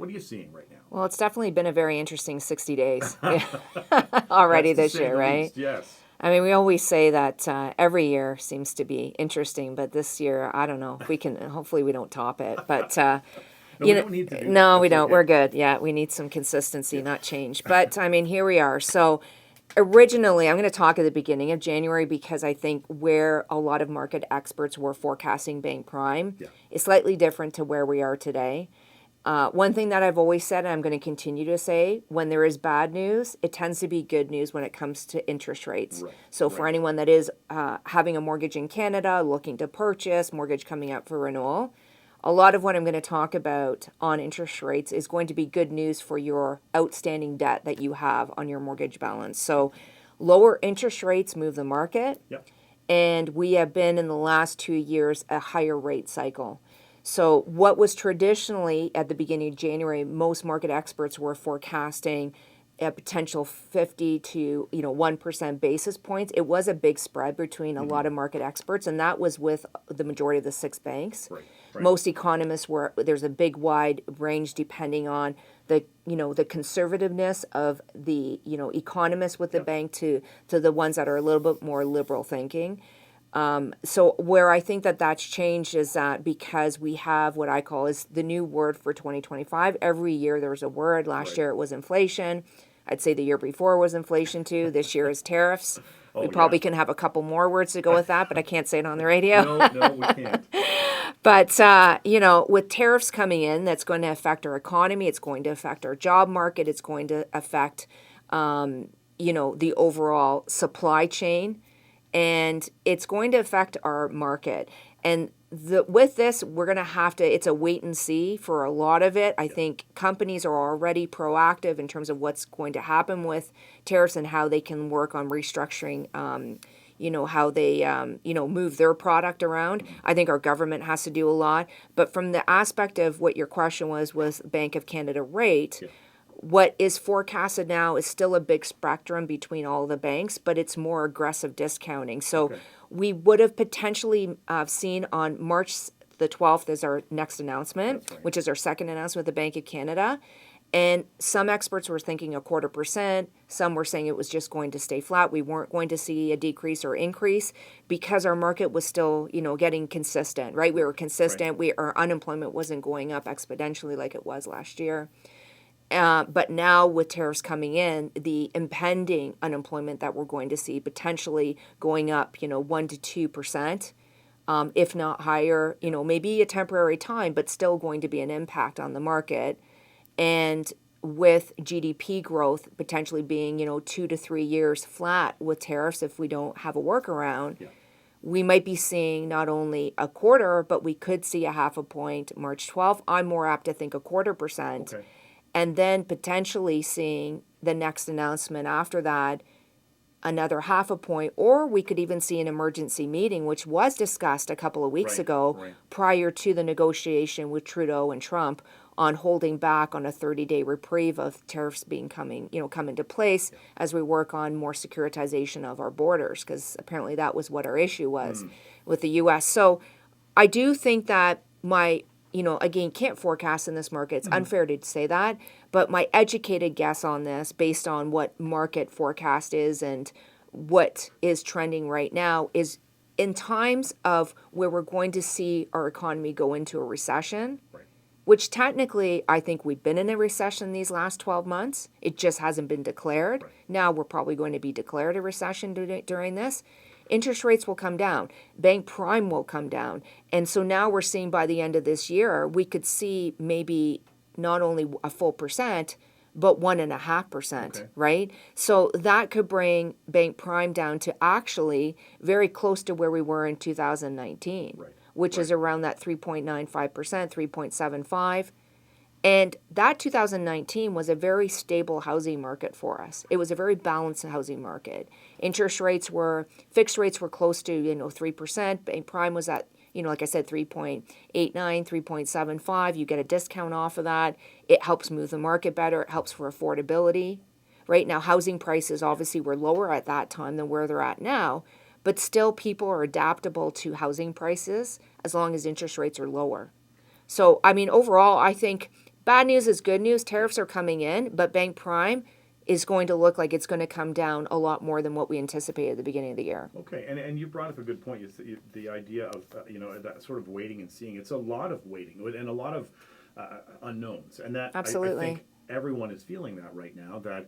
What are you seeing right now? Well, it's definitely been a very interesting 60 days already That's to this say year, the right? least. Yes. I mean, we always say that every year seems to be interesting, but this year, I don't know if we can, hopefully we don't top it. But, No, we don't need to do that. no, we That's don't. okay. We're good. Yeah, we need some consistency, Yeah. not change. But, I mean, here we are. So, originally, I'm going to talk at the beginning of January because I think where a lot of market experts were forecasting bank prime Yeah. is slightly different to where we are today. One thing that I've always said, and I'm going to continue to say, when there is bad news, it tends to be good news when it comes to interest rates. Right. So for Right. anyone that is having a mortgage in Canada, looking to purchase, mortgage coming up for renewal, a lot of what I'm going to talk about on interest rates is going to be good news for your outstanding debt that you have on your mortgage balance. So lower interest rates move the market, Yep. and we have been in the last 2 years a higher rate cycle. So what was traditionally at the beginning of January, most market experts were forecasting a potential 50 to 1% basis points. It was a big spread between a lot of market experts, and that was with the majority of the six banks. Right. Right. Most economists were there's a big wide range depending on the the conservativeness of the economists with the Yep. bank to the ones that are a little bit more liberal thinking. So where I think that that's changed is that because we have what I call is the new word for 2025. Every year there's a word. Last Right. year it was inflation. I'd say the year before was inflation too. This year is tariffs. We Oh, probably yeah. can have a couple more words to go with that, but I can't say it on the radio. No, no, we can't. But, with tariffs coming in, that's going to affect our economy. It's going to affect our job market. It's going to affect, the overall supply chain. And it's going to affect our market. And with this, we're going to have to, it's a wait and see for a lot of it. I think companies are already proactive in terms of what's going to happen with tariffs and how they can work on restructuring, how they, move their product around. I think our government has to do a lot. But from the aspect of what your question was Bank of Canada rate, Yeah. what is forecasted now is still a big spectrum between all the banks, but it's more aggressive discounting. So Okay. we would have potentially seen on March the 12th is our next announcement, That's right. which is our second announcement with the Bank of Canada. And some experts were thinking 0.25%. Some were saying it was just going to stay flat. We weren't going to see a decrease or increase because our market was still, getting consistent, right? We were consistent. Our unemployment wasn't going up exponentially like it was last year. But now with tariffs coming in, the impending unemployment that we're going to see potentially going up, 1 to 2%, if not higher, maybe a temporary time, but still going to be an impact on the market. And with GDP growth potentially being, 2 to 3 years flat with tariffs if we don't have a workaround, Yeah. we might be seeing not only a quarter, but we could see a half a point March 12th. I'm more apt to think 0.25%. Okay. And then potentially seeing the next announcement after that, another half a point, or we could even see an emergency meeting, which was discussed a couple of weeks Right. ago Right. prior to the negotiation with Trudeau and Trump on holding back on a 30-day reprieve of tariffs come into place as we work on more securitization of our borders, because apparently that was what our issue was with the U.S. So I do think that again, can't forecast in this market. It's unfair to say that. But my educated guess on this, based on what market forecast is and what is trending right now, is in times of where we're going to see our economy go into a recession, Right. which technically I think we've been in a recession these last 12 months. It just hasn't been declared. Right. Now we're probably going to be declared a recession during this. Interest rates will come down. Bank prime will come down. And so now we're seeing by the end of this year, we could see maybe not only a full percent, but 1.5%, Okay. right? So that could bring bank prime down to actually very close to where we were in 2019, Right. which is around that 3.95%, 3.75. And that 2019 was a very stable housing market for us. It was a very balanced housing market. Fixed rates were close to, 3%. Bank prime was at, like I said, 3.89, 3.75. You get a discount off of that. It helps move the market better. It helps for affordability. Right now, housing prices obviously were lower at that time than where they're at now, but still people are adaptable to housing prices as long as interest rates are lower. So, I mean, overall, I think bad news is good news. Tariffs are coming in, but bank prime is going to look like it's going to come down a lot more than what we anticipated at the beginning of the year. Okay, and you brought up a good point. The idea of that sort of waiting and seeing. It's a lot of waiting and a lot of unknowns, and that Absolutely. I think everyone is feeling that right now. That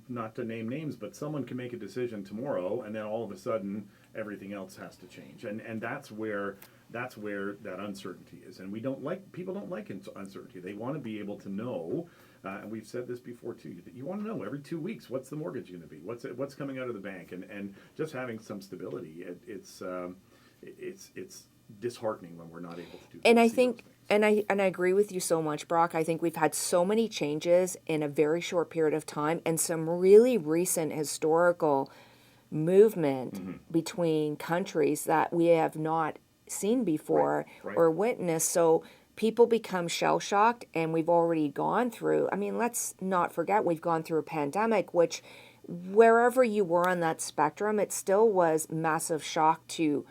not to name names, but someone can make a decision tomorrow, and then all of a sudden everything else has to change, and that's where that uncertainty is. And people don't like uncertainty. They want to be able to know. And we've said this before too. You want to know every 2 weeks what's the mortgage going to be, what's coming out of the bank, and just having some stability. It's disheartening when we're not able to do. And I think, and I agree with you so much, Brock. I think we've had so many changes in a very short period of time, and some really recent historical movement between countries that we have not seen before or witnessed. So people become shell shocked, and we've already gone through. I mean, let's not forget we've gone through a pandemic, which wherever you were on that spectrum, it still was massive shock to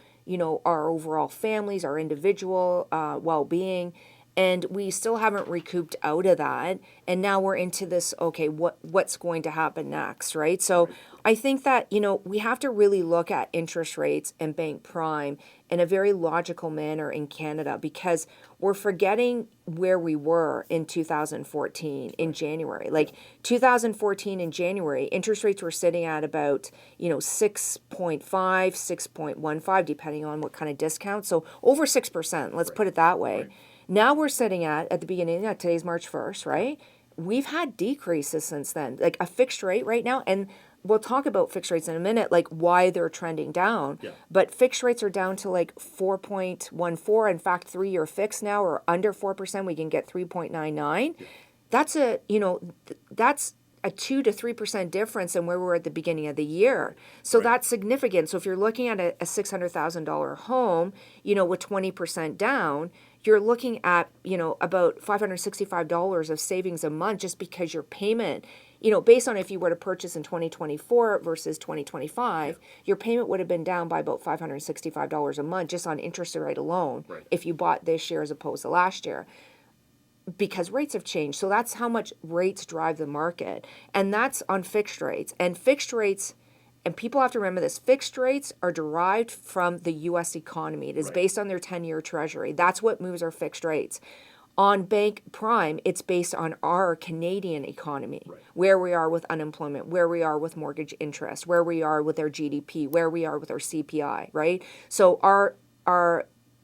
our overall families, our individual well-being, and we still haven't recouped out of that. And now we're into this. Okay, what's going to happen next, right? So I think that we have to really look at interest rates and bank prime in a very logical manner in Canada, because we're forgetting where we were in 2014 in January. Like 2014 in January, interest rates were sitting at about 6.5, 6.15, depending on what kind of discount. So over 6%. Let's put it that way. Right. Now we're sitting at the beginning, today's March 1st, right? We've had decreases since then, like a fixed rate right now. And we'll talk about fixed rates in a minute, like why they're trending down. Yeah. But fixed rates are down to like 4.14. In fact, 3-year fixed now are under 4%. We can get 3.99. Yeah. That's that's a 2 to 3% difference in where we were at the beginning of the year. So that's significant. So if you're looking at a $600,000 home, with 20% down, you're looking at, about $565 of savings a month, just because your payment, based on if you were to purchase in 2024 versus 2025, your payment would have been down by about $565 a month just on interest rate alone if you bought this year as opposed to last year, because rates have changed. So that's how much rates drive the market. And that's on fixed rates. And fixed rates, and people have to remember this, fixed rates are derived from the U.S. economy. It is based on their 10-year treasury. That's what moves our fixed rates. On bank prime, it's based on our Canadian economy, where we are with unemployment, where we are with mortgage interest, where we are with our GDP, where we are with our CPI, right? So our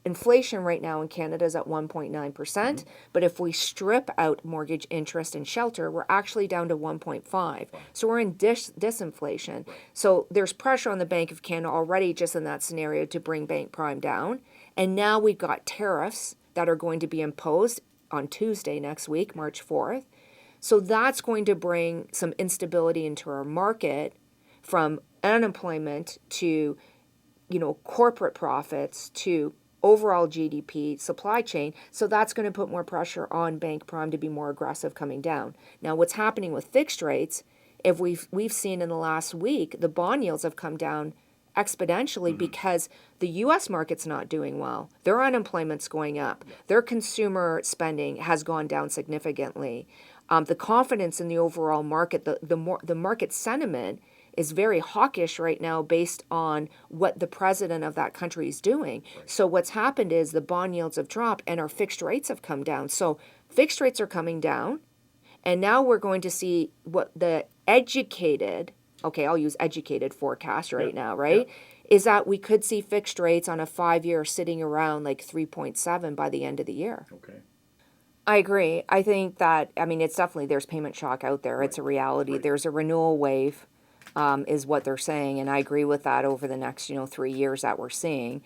inflation right now in Canada is at 1.9%, but if we strip out mortgage interest and shelter, we're actually down to 1.5. So we're in disinflation. So there's pressure on the Bank of Canada already just in that scenario to bring bank prime down. And now we've got tariffs that are going to be imposed on Tuesday next week, March 4th. So that's going to bring some instability into our market, from unemployment to, corporate profits to overall GDP, supply chain. So that's going to put more pressure on bank prime to be more aggressive coming down. Now, what's happening with fixed rates, if we've seen in the last week, the bond yields have come down exponentially because the U.S. market's not doing well. Their unemployment's going up. Their consumer spending has gone down significantly. The confidence in the overall market, the market sentiment is very hawkish right now based on what the president of that country is doing. So what's happened is the bond yields have dropped and our fixed rates have come down. So fixed rates are coming down, and now we're going to see what the educated, I'll use educated forecast right now, right? Is that we could see fixed rates on a 5-year sitting around like 3.7 by the end of the year. Okay. I agree. I think that, it's definitely, there's payment shock out there. It's a reality. There's a renewal wave. Is what they're saying, and I agree with that over the next 3 years that we're seeing.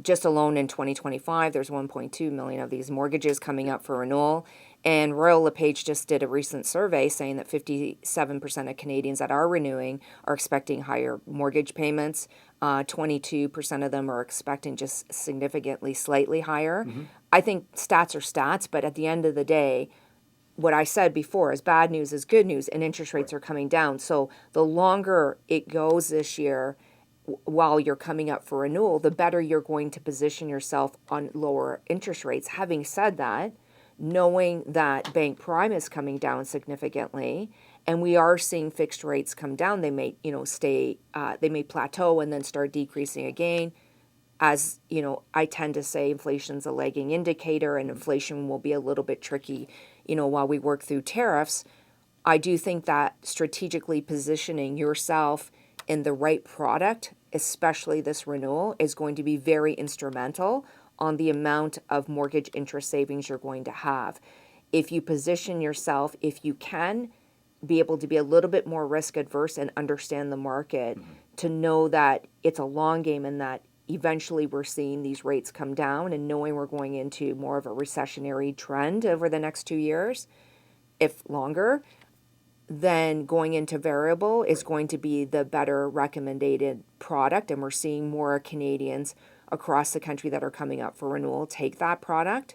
Just alone in 2025, there's 1.2 million of these mortgages coming up for renewal, and Royal LePage just did a recent survey saying that 57% of Canadians that are renewing are expecting higher mortgage payments. 22% of them are expecting just significantly slightly higher. I think stats are stats, but at the end of the day, what I said before is bad news is good news, and interest rates are coming down. So the longer it goes this year, while you're coming up for renewal, the better you're going to position yourself on lower interest rates. Having said that, knowing that bank prime is coming down significantly, and we are seeing fixed rates come down. They may, they may plateau and then start decreasing again. As I tend to say, inflation's a lagging indicator, and inflation will be a little bit tricky, while we work through tariffs. I do think that strategically positioning yourself in the right product, especially this renewal, is going to be very instrumental on the amount of mortgage interest savings you're going to have. If you position yourself, if you can be able to be a little bit more risk adverse and understand the market, to know that it's a long game and that eventually we're seeing these rates come down, and knowing we're going into more of a recessionary trend over the next 2 years, if longer, then going into variable is going to be the better recommended product. And we're seeing more Canadians across the country that are coming up for renewal take that product.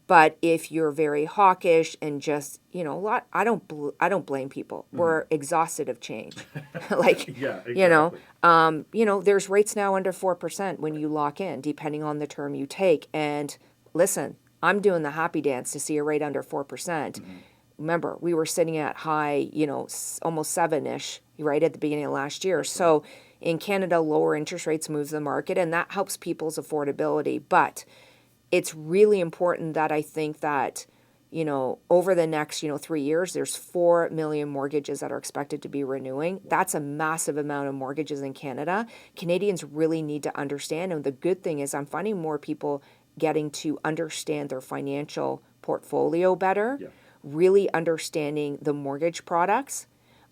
But if you're very hawkish and just, I don't blame people. We're exhausted of change. Like, Yeah, exactly. there's rates now under 4% when you lock in, depending on the term you take. And listen, I'm doing the happy dance to see a rate under 4%. Remember, we were sitting at high, almost 7-ish, right, at the beginning of last year. So in Canada, lower interest rates moves the market, and that helps people's affordability. But it's really important that I think that, over the next, 3 years, there's 4 million mortgages that are expected to be renewing. That's a massive amount of mortgages in Canada. Canadians really need to understand. And the good thing is I'm finding more people getting to understand their financial portfolio better. Yeah. Really understanding the mortgage products,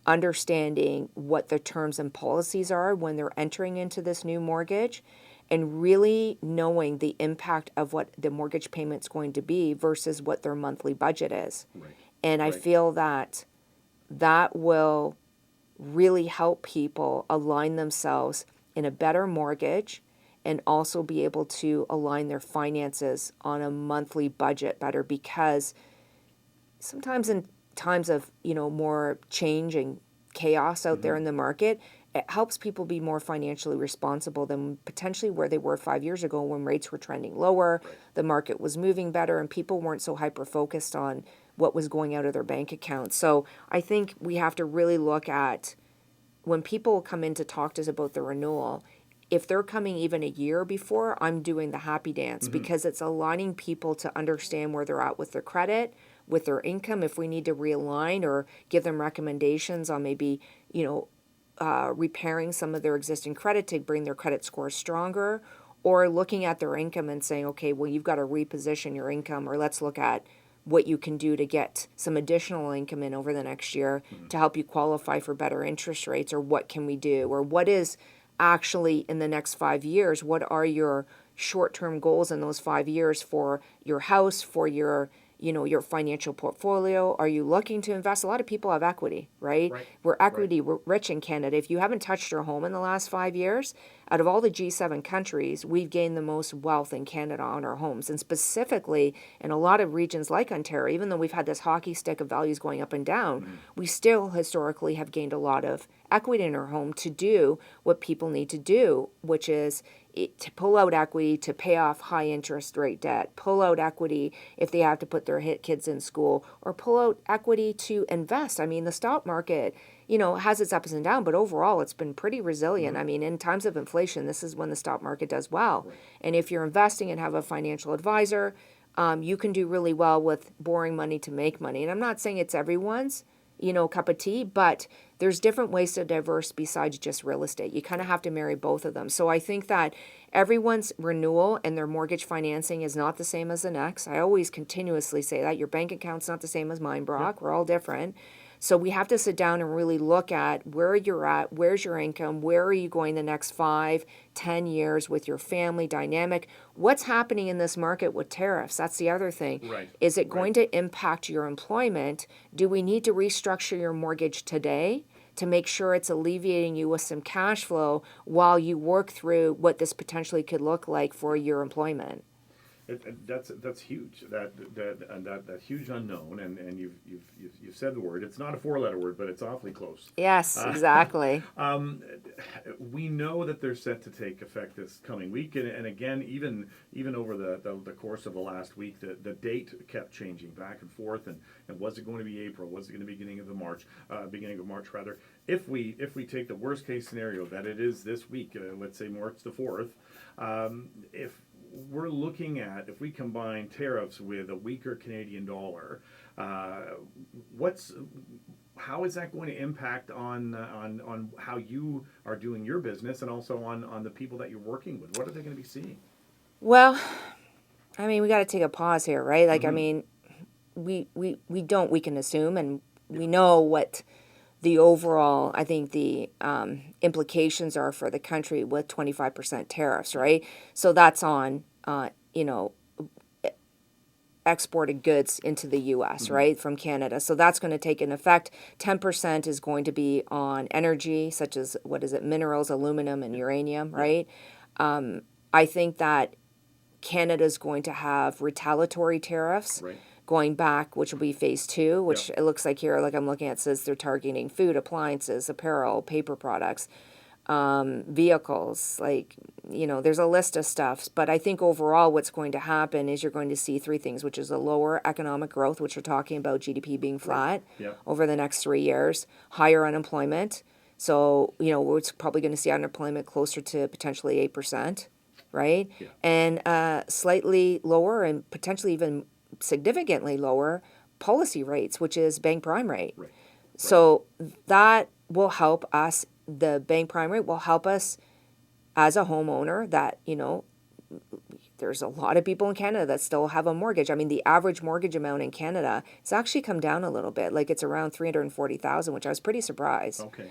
understanding what the terms and policies are when they're entering into this new mortgage, and really knowing the impact of what the mortgage payment's going to be versus what their monthly budget is. Right. And I Right. feel that will really help people align themselves in a better mortgage, and also be able to align their finances on a monthly budget better, because sometimes in times of, more change and chaos out there in the market, it helps people be more financially responsible than potentially where they were 5 years ago when rates were trending lower, the market was moving better, and people weren't so hyper-focused on what was going out of their bank account. So I think we have to really look at, when people come in to talk to us about the renewal, if they're coming even a year before, I'm doing the happy dance, because it's aligning people to understand where they're at with their credit, with their income, if we need to realign or give them recommendations on maybe, repairing some of their existing credit to bring their credit score stronger, or looking at their income and saying, okay, well, you've got to reposition your income, or let's look at what you can do to get some additional income in over the next year to help you qualify for better interest rates, or what can we do, or what is actually in the next 5 years, what are your short-term goals in those 5 years for your house, for your your financial portfolio? Are you looking to invest? A lot of people have equity, right? We're equity rich in Canada. If you haven't touched your home in the last 5 years, out of all the G7 countries, we've gained the most wealth in Canada on our homes. And specifically in a lot of regions like Ontario, even though we've had this hockey stick of values going up and down, we still historically have gained a lot of equity in our home to do what people need to do, which is to pull out equity to pay off high interest rate debt, pull out equity if they have to put their kids in school, or pull out equity to invest. I mean, the stock market, has its ups and downs, but overall it's been pretty resilient. I mean, in times of inflation, this is when the stock market does well. And if you're investing and have a financial advisor, you can do really well with borrowing money to make money. And I'm not saying it's everyone's, cup of tea, but there's different ways to diverse besides just real estate. You kind of have to marry both of them. So I think that everyone's renewal and their mortgage financing is not the same as the next. I always continuously say that. Your bank account's not the same as mine, Brock. We're all different. So we have to sit down and really look at where you're at, where's your income, where are you going the next 5, 10 years with your family dynamic, what's happening in this market with tariffs. That's the other thing. Right. Is it going to impact your employment? Do we need to restructure your mortgage today to make sure it's alleviating you with some cash flow while you work through what this potentially could look like for your employment? That's huge. That huge unknown, and you've said the word. It's not a four-letter word, but it's awfully close. Yes, exactly. We know that they're set to take effect this coming week, and again, even over the course of the last week, the date kept changing back and forth, and was it going to be April? Was it going to be beginning of March rather? If we take the worst case scenario that it is this week, let's say March the 4th, if we're looking at, if we combine tariffs with a weaker Canadian dollar, how is that going to impact on how you are doing your business, and also on the people that you're working with? What are they going to be seeing? Well, I mean, we got to take a pause here, right? Like, I Mm-hmm. mean, we can assume, and we know what the overall, I think the implications are for the country with 25% tariffs, right? So that's on, you know, exported goods into the U.S., Mm-hmm. right, from Canada. So that's going to take an effect. 10% is going to be on energy, such as, what is it, minerals, aluminum, and uranium, right? I think that Canada's going to have retaliatory tariffs Right. going back, which will be phase two, which Yep. it looks like here, like I'm looking at, says they're targeting food, appliances, apparel, paper products, vehicles, like, there's a list of stuffs. But I think overall what's going to happen is you're going to see three things, which is a lower economic growth, which we're talking about GDP being flat Yep. over the next 3 years, higher unemployment. So, we're probably going to see unemployment closer to potentially 8%, right? Yeah. And slightly lower and potentially even significantly lower policy rates, which is bank prime rate. Right. So that will help us. The bank prime rate will help us as a homeowner that, there's a lot of people in Canada that still have a mortgage. I mean, the average mortgage amount in Canada has actually come down a little bit. Like, it's around 340,000, which I was pretty surprised. Okay.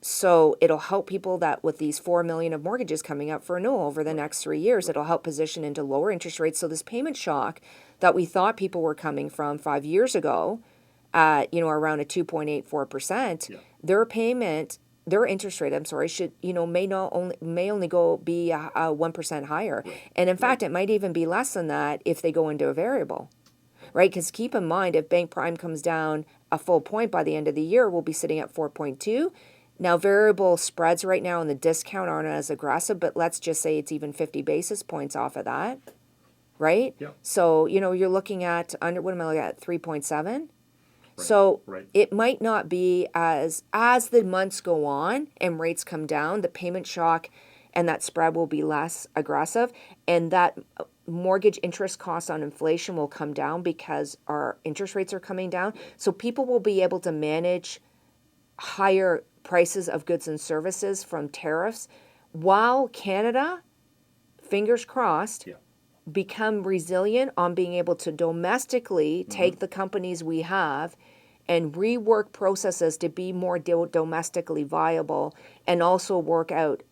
So it'll help people that with these 4 million of mortgages coming up for renewal over the next 3 years, it'll help position into lower interest rates. So this payment shock that we thought people were coming from 5 years ago, around a 2.84%, Yeah. their interest rate, I'm sorry, should, may only go be a 1% higher. Right. And in fact, it might even be less than that if they go into a variable, right? Because keep in mind, if bank prime comes down a full point by the end of the year, we'll be sitting at 4.2. Now, variable spreads right now in the discount aren't as aggressive, but let's just say it's even 50 basis points off of that, right? Yep. So, you're looking at what am I looking at, 3.7? Right. So Right. it might not be as the months go on and rates come down, the payment shock and that spread will be less aggressive, and that mortgage interest costs on inflation will come down because our interest rates are coming down. So people will be able to manage higher prices of goods and services from tariffs, while Canada, fingers crossed, Yeah. become resilient on being able to domestically take the companies we have and rework processes to be more domestically viable, and also work out,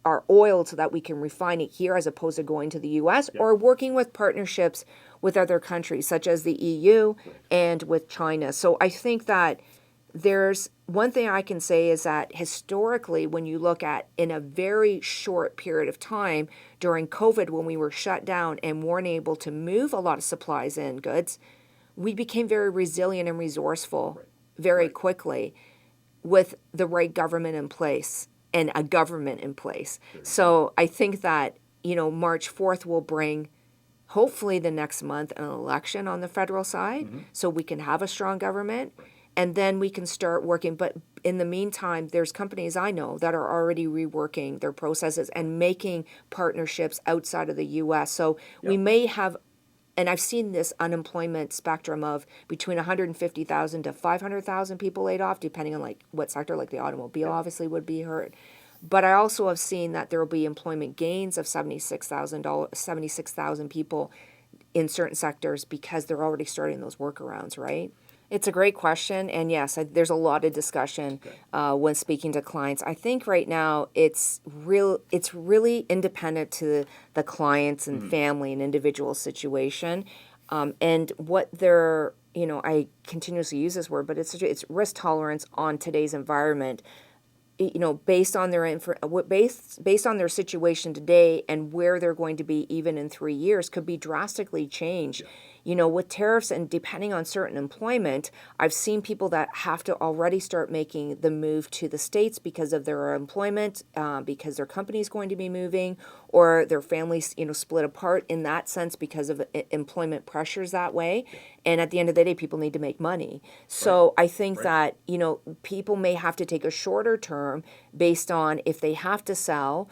our oil so that we can refine it here as opposed to going to the US, Yeah. or working with partnerships with other countries such as the EU and with China. So I think that there's one thing I can say is that historically, when you look at in a very short period of time during COVID, when we were shut down and weren't able to move a lot of supplies and goods, we became very resilient and resourceful very quickly with the right government in place and a government in place. So I think that, March 4th will bring, hopefully the next month, an election on the federal side, so we can have a strong government. And then we can start working. But in the meantime, there's companies I know that are already reworking their processes and making partnerships outside of the U.S. So we may have, and I've seen this unemployment spectrum of between 150,000 to 500,000 people laid off, depending on like what sector, like the automobile obviously would be hurt. But I also have seen that there will be employment gains of 76,000 people in certain sectors because they're already starting those workarounds, right? It's a great question, and yes, there's a lot of discussion when speaking to clients. I think right now it's really independent to the clients and family and individual situation, and what they're, I continuously use this word, but it's risk tolerance on today's environment based on their based on their situation today and where they're going to be even in 3 years could be drastically changed. With tariffs and depending on certain employment, I've seen people that have to already start making the move to the States because of their employment, because their company's going to be moving, or their families, split apart in that sense because of employment pressures that way. And at the end of the day, people need to make money. So I think that, people may have to take a shorter term based on if they have to sell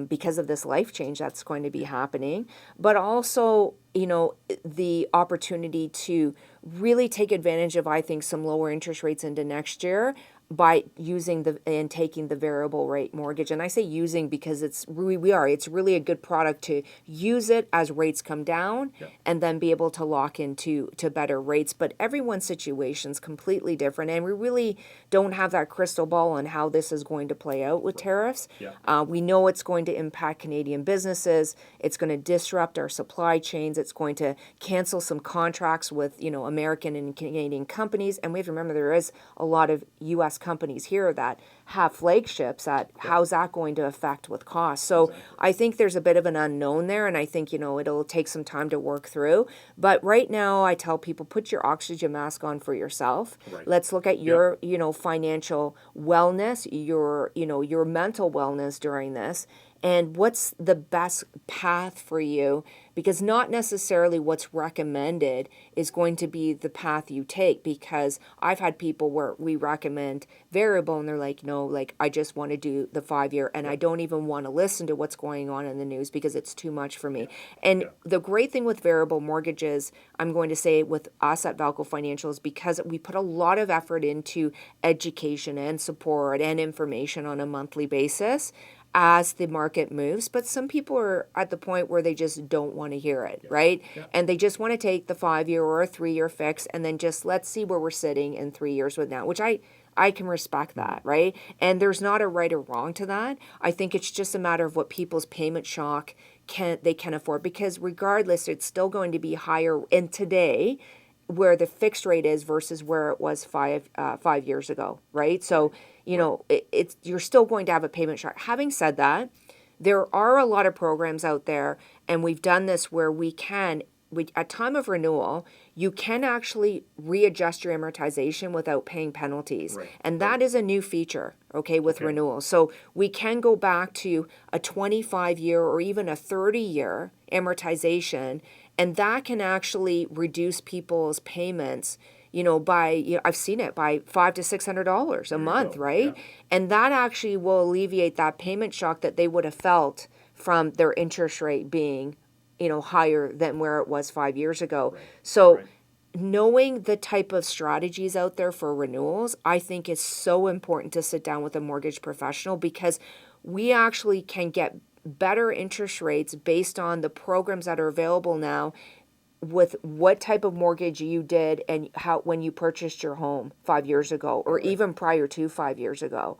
because of this life change that's going to be happening, but also, the opportunity to really take advantage of, I think, some lower interest rates into next year by using and taking the variable rate mortgage. And I say using because it's really a good product to use it as rates come down and then be able to lock into better rates. But everyone's situation is completely different, and we really don't have that crystal ball on how this is going to play out with tariffs. We know it's going to impact Canadian businesses. It's going to disrupt our supply chains. It's going to cancel some contracts with American and Canadian companies. And we have to remember there is a lot of U.S. companies here that have flagships. How's that going to affect with costs? So I think there's a bit of an unknown there, and I think it'll take some time to work through. But right now, I tell people, put your oxygen mask on for yourself. Let's look at your financial wellness, your mental wellness during this, and what's the best path for you, because not necessarily what's recommended is going to be the path you take, because I've had people where we recommend variable and they're like, no, like I just want to do the 5 year and I don't even want to listen to what's going on in the news because it's too much for me. And the great thing with variable mortgages, I'm going to say with us at Valko Financial, is because we put a lot of effort into education and support and information on a monthly basis as the market moves. But some people are at the point where they just don't want to hear it, right? And they just want to take the 5 year or a 3 year fix and then just let's see where we're sitting in 3 years with now, which I can respect that, right? And there's not a right or wrong to that. I think it's just a matter of what people's payment shock can afford, because regardless, it's still going to be higher in today where the fixed rate is versus where it was 5 years ago, right? So, you're still going to have a payment shock. Having said that, there are a lot of programs out there, and we've done this where at time of renewal, you can actually readjust your amortization without paying penalties. And that is a new feature, with renewal. So we can go back to a 25-year or even a 30-year amortization, and that can actually reduce people's payments, by, I've seen it, by $500 to $600 a month, right? And that actually will alleviate that payment shock that they would have felt from their interest rate being higher than where it was 5 years ago. So knowing the type of strategies out there for renewals, I think is so important to sit down with a mortgage professional, because we actually can get better interest rates based on the programs that are available now with what type of mortgage you did and when you purchased your home 5 years ago or even prior to 5 years ago.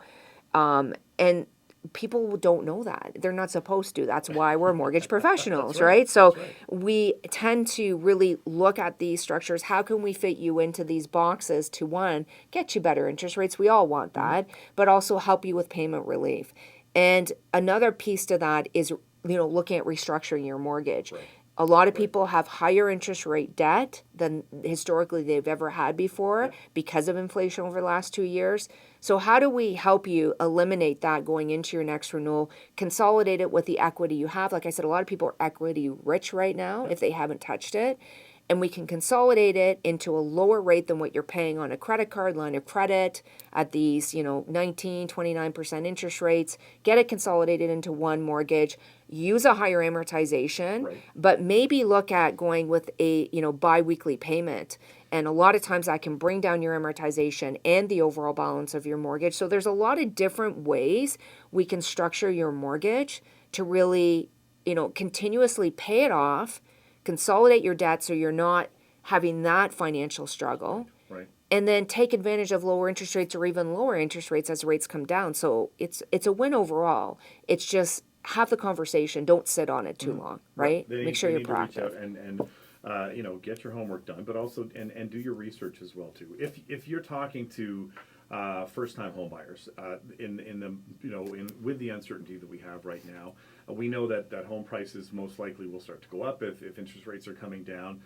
And people don't know that. They're not supposed to. That's why we're mortgage professionals, right? So we tend to really look at these structures. How can we fit you into these boxes to, one, get you better interest rates? We all want that, but also help you with payment relief. And another piece to that is, looking at restructuring your mortgage. A lot of people have higher interest rate debt than historically they've ever had before because of inflation over the last 2 years. So how do we help you eliminate that going into your next renewal, consolidate it with the equity you have? Like I said, a lot of people are equity rich right now if they haven't touched it. And we can consolidate it into a lower rate than what you're paying on a credit card, line of credit at these, 19, 29% interest rates, get it consolidated into one mortgage, use a higher amortization, but maybe look at going with a, biweekly payment. And a lot of times that can bring down your amortization and the overall balance of your mortgage. So there's a lot of different ways we can structure your mortgage to really, continuously pay it off, consolidate your debt so you're not having that financial struggle, and then take advantage of lower interest rates or even lower interest rates as rates come down. So it's a win overall. It's just have the conversation. Don't sit on it too long, right? Make sure you're proactive. And get your homework done, but also and do your research as well too. If you're talking to first-time home buyers in the with the uncertainty that we have right now. We know that home prices most likely will start to go up if interest rates are coming down.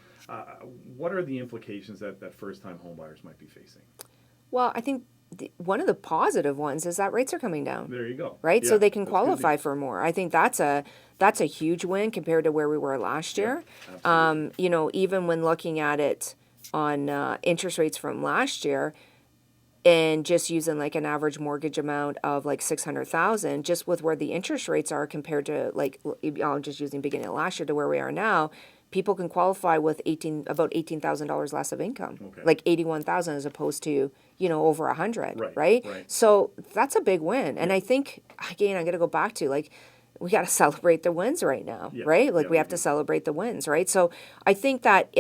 What are the implications that first-time home buyers might be facing? Well, I think one of the positive ones is that rates are coming down. There you go. Right? Yeah, So they can that's good qualify news. for more. I think that's a huge win compared to where we were last year. Absolutely. Even when looking at it on interest rates from last year and just using like an average mortgage amount of like 600,000, just with where the interest rates are compared to like I'm just using beginning of last year to where we are now, people can qualify with about $18,000 less of income, Okay. like 81,000 as opposed to over 100, Right, right? right. So that's a big win, and I think again I'm gonna go back to like we got to celebrate the wins right now, Yeah, right? Like yeah, we we have to do. celebrate the wins, right? So I think that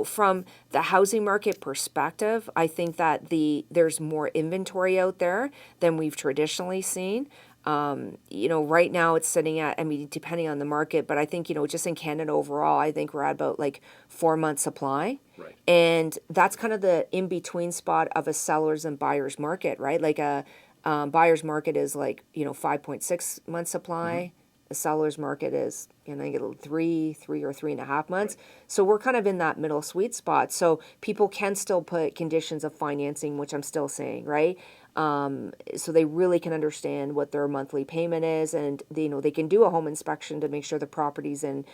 from the housing market perspective, I think that there's more inventory out there than we've traditionally seen. Right now it's sitting at, I mean, depending on the market, but I think, just in Canada overall, I think we're at about like 4 months supply. Right. And that's kind of the in between spot of a seller's and buyer's market, right? Like a buyer's market is like, 5.6 months supply. The seller's market is, I get 3 or 3.5 months. Right. So we're kind of in that middle sweet spot. So people can still put conditions of financing, which I'm still saying, right? So they really can understand what their monthly payment is, and they can do a home inspection to make sure the property's in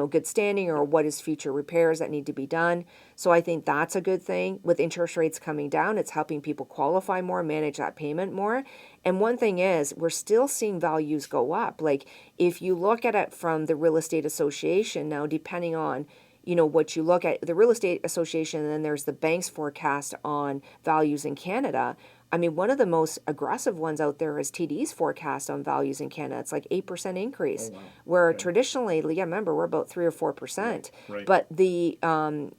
good standing, or what is future repairs that need to be done. So I think that's a good thing. With interest rates coming down, it's helping people qualify more, manage that payment more. And one thing is, we're still seeing values go up. Like if you look at it from the real estate association now, depending on what you look at, the real estate association, and then there's the bank's forecast on values in Canada. I mean, one of the most aggressive ones out there is TD's forecast on values in Canada. It's like 8% increase, Oh, wow. where Okay. traditionally, yeah, remember, we're about 3 or 4%. Right. But the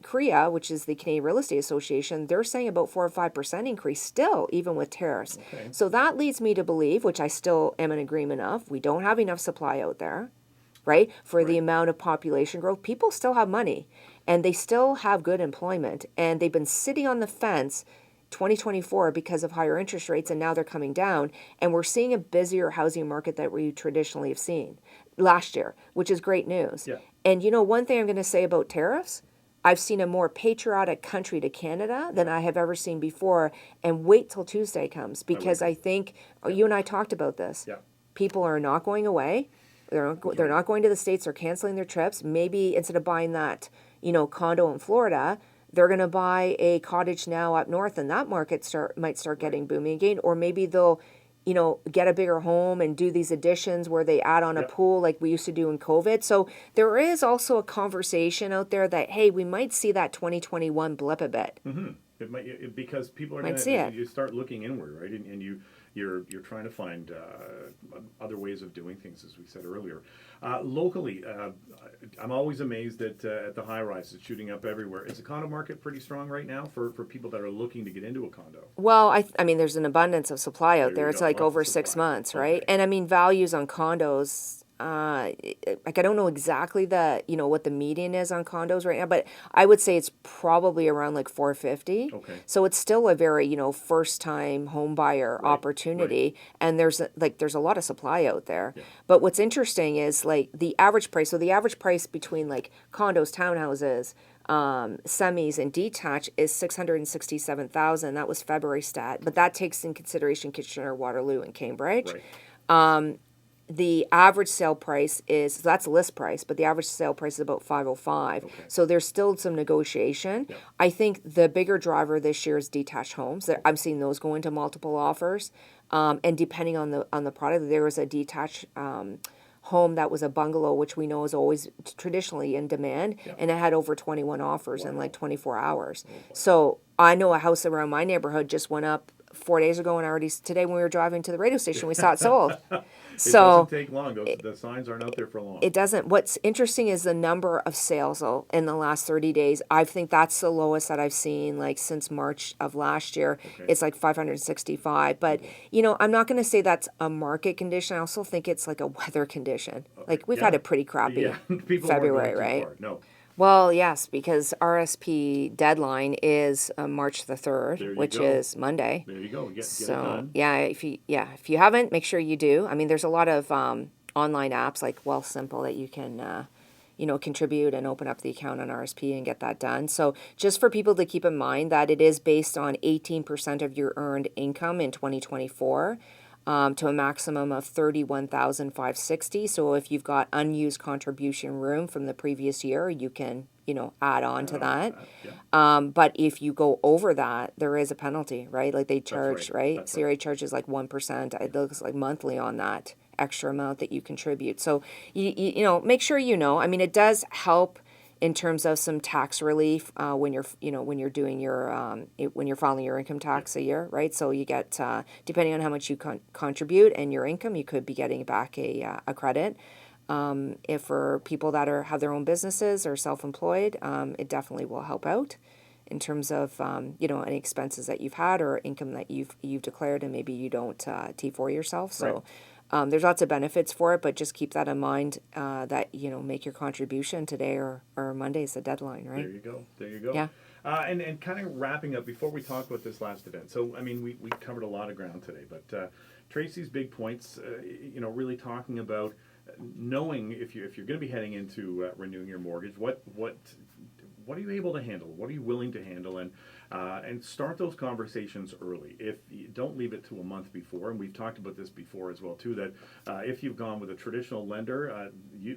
CREA, which is the Canadian Real Estate Association, they're saying about 4 or 5% increase still, even with tariffs. Okay. So that leads me to believe, which I still am in agreement of, we don't have enough supply out there, right? For the Right. amount of population growth, people still have money and they still have good employment, and they've been sitting on the fence 2024 because of higher interest rates, and now they're coming down, and we're seeing a busier housing market that we traditionally have seen last year, which is great news. Yeah. And one thing I'm going to say about tariffs, I've seen a more patriotic country to Canada than I have ever seen before, and wait till Tuesday comes, because agree. I think you and I talked about this. Yeah. People are not going away. They're not going to the States. They're canceling their trips. Maybe instead of buying that, condo in Florida, they're going to buy a cottage now up north, and that market might start getting booming again. Or maybe they'll, get a bigger home and do these additions where they add on a Yep. pool like we used to do in COVID. So there is also a conversation out there that, hey, we might see that 2021 blip a bit. It might, because people are Might going see to, it. you start looking inward, right? And you're trying to find other ways of doing things, as we said earlier. Locally, I'm always amazed at the high rises shooting up everywhere. Is the condo market pretty strong right now for people that are looking to get into a condo? Well, I mean, there's an abundance of supply out There there. you It's go, like lots of over 6 supply. months, right? Okay. And I mean, values on condos, like I don't know exactly what the median is on condos right now, but I would say it's probably around like 450. Okay. So it's still a very, first time home buyer Right, opportunity, and there's a lot of supply out there. Yeah. But what's interesting is like the average price. So the average price between like condos, townhouses, semis and detached is 667,000. That was February stat, but that takes in consideration Kitchener, Waterloo, and Cambridge. Right. The average sale price is, so that's list price, but the average sale price is about 505. Okay. So there's still some negotiation. Yeah. I think the bigger driver this year is detached homes. I'm seeing those go into multiple offers, and depending on the product, there was a detached home that was a bungalow, which we know is always traditionally in demand, Yeah. and it had over 21 offers in Wow. like 24 hours. So I know a house around my neighborhood just went up 4 days ago, and already today when we were driving to the radio station, we saw it sold. It So doesn't take long. The signs aren't out there for long. it doesn't. What's interesting is the number of sales though in the last 30 days. I think that's the lowest that I've seen like since March of last year. Okay. It's like 565. But I'm not going to say that's a market condition. I also think it's like a weather condition. Like we've had Yeah. a pretty crappy Yeah. People weren't February, going too right? far. No. Well, yes, because RSP deadline is March the 3rd, There you which go. is Monday. There you go. Get it So done. if you haven't, make sure you do. I mean, there's a lot of online apps like Wealth Simple that you can contribute and open up the account on RSP and get that done. So just for people to keep in mind that it is based on 18% of your earned income in 2024. To a maximum of 31,560. So if you've got unused contribution room from the previous year, you can add on Add to on to that. that. Yeah, But if you go over that, there is a penalty, right? Like they that's right. charge, right? That's right. CRA charges like 1%. It looks like monthly on that extra amount that you contribute. So make sure you know. I mean, it does help in terms of some tax relief when you're doing your when you're filing your income Yeah. tax a year, right? So you get depending on how much you contribute and your income, you could be getting back a credit. If for people that have their own businesses or self-employed, it definitely will help out in terms of any expenses that you've had or income that you've declared and maybe you don't T4 yourself. Right. So there's lots of benefits for it, but just keep that in mind that make your contribution today or Monday is the deadline, right? There you go. There you go. Yeah. And kind of wrapping up before we talk about this last event. So, I mean, we covered a lot of ground today, but Tracy's big points, really talking about knowing if you're going to be heading into renewing your mortgage, what are you able to handle? What are you willing to handle? And start those conversations early. If you don't leave it to a month before, and we've talked about this before as well too, that if you've gone with a traditional lender,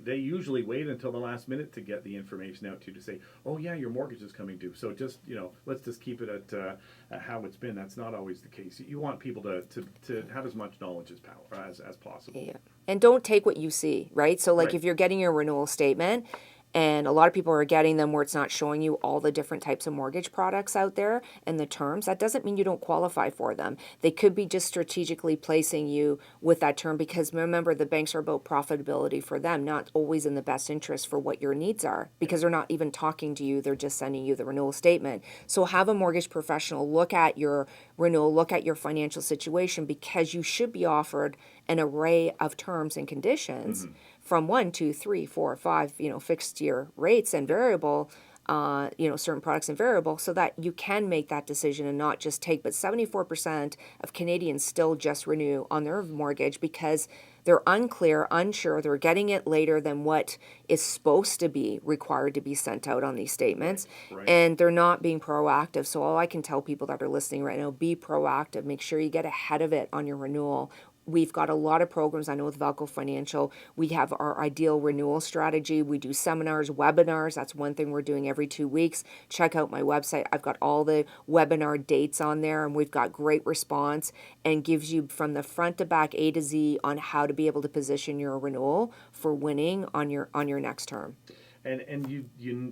they usually wait until the last minute to get the information out to you to say, oh yeah, your mortgage is coming due. So just let's just keep it at how it's been. That's not always the case. You want people to have as much knowledge as possible. Yeah. And don't take what you see, right? So like Right. if you're getting your renewal statement and a lot of people are getting them where it's not showing you all the different types of mortgage products out there and the terms, that doesn't mean you don't qualify for them. They could be just strategically placing you with that term because remember the banks are about profitability for them, not always in the best interest for what your needs are because they're not even talking to you, they're just sending you the renewal statement. So have a mortgage professional look at your renewal, look at your financial situation because you should be offered an array of terms and conditions from 1, 2, 3, 4, 5, fixed year rates and variable, certain products and variable, so that you can make that decision and not just take. But 74% of Canadians still just renew on their mortgage because they're unclear, unsure, they're getting it later than what is supposed to be required to be sent out on these statements. Right. And they're not being proactive. So all I can tell people that are listening right now, be proactive. Make sure you get ahead of it on your renewal. We've got a lot of programs. I know with Valko Financial, we have our ideal renewal strategy. We do seminars, webinars. That's one thing we're doing every 2 weeks. Check out my website. I've got all the webinar dates on there, and we've got great response and gives you from the front to back A to Z on how to be able to position your renewal for winning on your next term. And you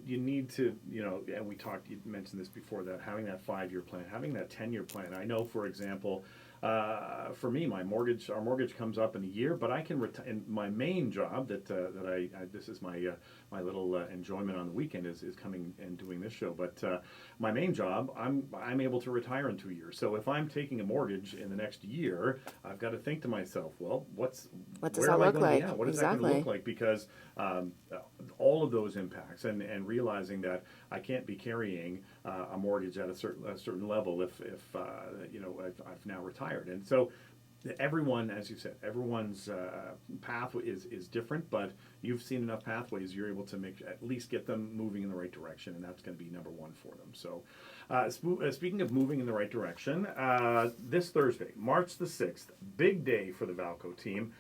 need to and you mentioned this before, that having that 5-year plan, having that 10-year plan. I know, for example, for me, our mortgage comes up in a year, but I can retire. And my main job that I this is my little enjoyment on the weekend is coming and doing this show. But my main job, I'm able to retire in 2 years. So if I'm taking a mortgage in the next year, I've got to think to myself, well, What does where that am I look going like? to, what is that Exactly. going to look like? Because all of those impacts and realizing that I can't be carrying a mortgage at a certain level if I've now retired. And so everyone, as you said, everyone's path is different, but you've seen enough pathways, you're able to at least get them moving in the right direction, and that's going to be number one for them. So speaking of moving in the right direction, this Thursday, March the 6th, big day for the Valko team.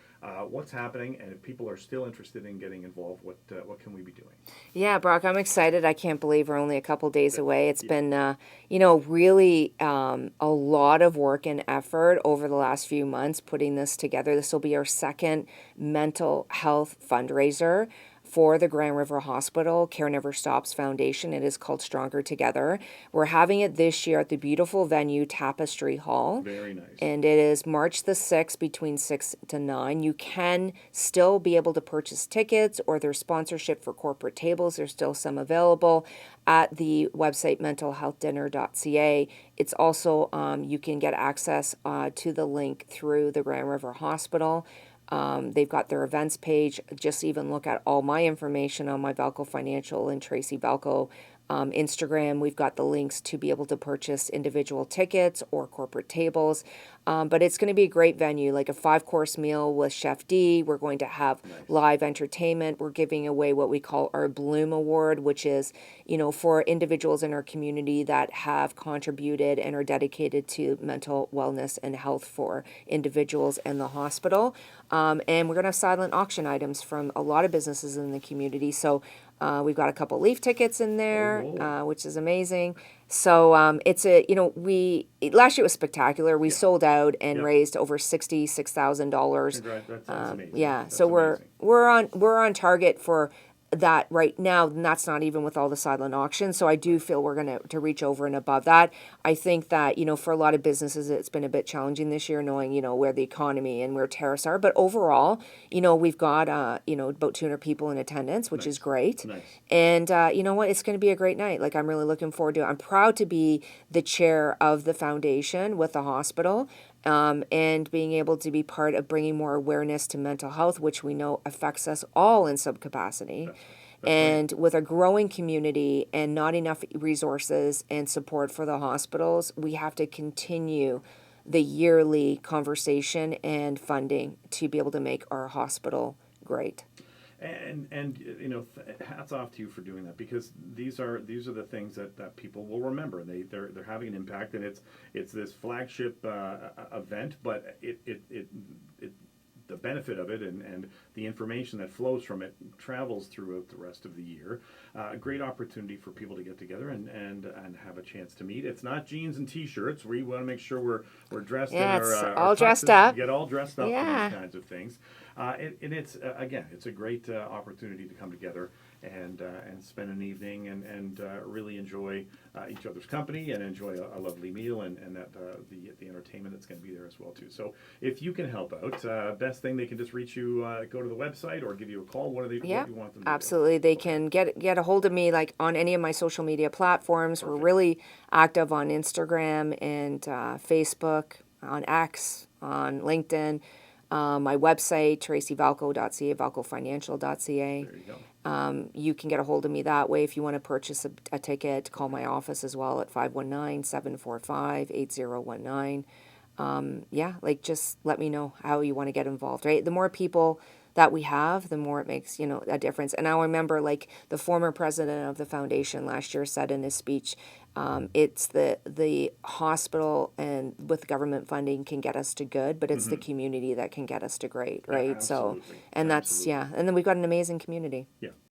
What's happening, and if people are still interested in getting involved, what can we be doing? Yeah, Brock, I'm excited. I can't believe we're only a couple days away. It's been, really a lot of work and effort over the last few months putting this together. This will be our second mental health fundraiser for the Grand River Hospital Care Never Stops Foundation. It is called Stronger Together. We're having it this year at the beautiful venue Tapestry Hall. Very nice. And it is March the 6th between 6 to 9. You can still be able to purchase tickets or their sponsorship for corporate tables. There's still some available at the website mentalhealthdinner.ca. It's also, you can get access to the link through the Grand River Hospital. They've got their events page. Just even look at all my information on my Valko Financial and Tracy Valko Instagram. We've got the links to be able to purchase individual tickets or corporate tables. But it's going to be a great venue, like a 5-course meal with Chef D. We're going to have live entertainment. We're giving away what we call our Bloom Award, which is, for individuals in our community that have contributed and are dedicated to mental wellness and health for individuals and the hospital. And we're going to have silent auction items from a lot of businesses in the community. So we've got a couple Leaf tickets in there, which is amazing. So it's we last year was spectacular. We sold out and raised over $66,000. That sounds amazing. Yeah, That's so amazing. we're on target for that right now, and that's not even with all the silent auctions. So I do feel we're going to reach over and above that. I think that, for a lot of businesses, it's been a bit challenging this year knowing, where the economy and where tariffs are. But overall, we've got, about 200 people in attendance, which is great. Nice. And you know what? It's going to be a great night. Like, I'm really looking forward to it. I'm proud to be the chair of the foundation with the hospital. And being able to be part of bringing more awareness to mental health, which we know affects us all in some capacity. And with a growing community and not enough resources and support for the hospitals, we have to continue the yearly conversation and funding to be able to make our hospital great. And hats off to you for doing that, because these are the things that people will remember. They're having an impact, and it's this flagship event, but it the benefit of it and the information that flows from it travels throughout the rest of the year. A great opportunity for people to get together and have a chance to meet. It's not jeans and t-shirts. We want to make sure we're dressed in our all dressed tuxes, up. Get all dressed up for Yeah. these kinds of things. And it's again, it's a great opportunity to come together and spend an evening and really enjoy each other's company and enjoy a lovely meal and that the entertainment that's going to be there as well too. So if you can help out, best thing, they can just reach you, go to the website or give you a call. What do Yeah, you want them to absolutely. They can get a hold of me like on any of my social media platforms. Perfect. We're really active on Instagram and Facebook, on X, on LinkedIn. My website, tracyvalko.ca, valkofinancial.ca. There you go. You can get a hold of me that way if you want to purchase a ticket. Call my office as well at 519-745-8019. Just let me know how you want to get involved, right? The more people that we have, the more it makes, a difference. And I remember, like, the former president of the foundation last year said in his speech, it's the hospital and with government funding can get us to good, but it's the community that can get us to great, right? So, Absolutely. and that's, Absolutely. and then we've got an amazing community. Yeah.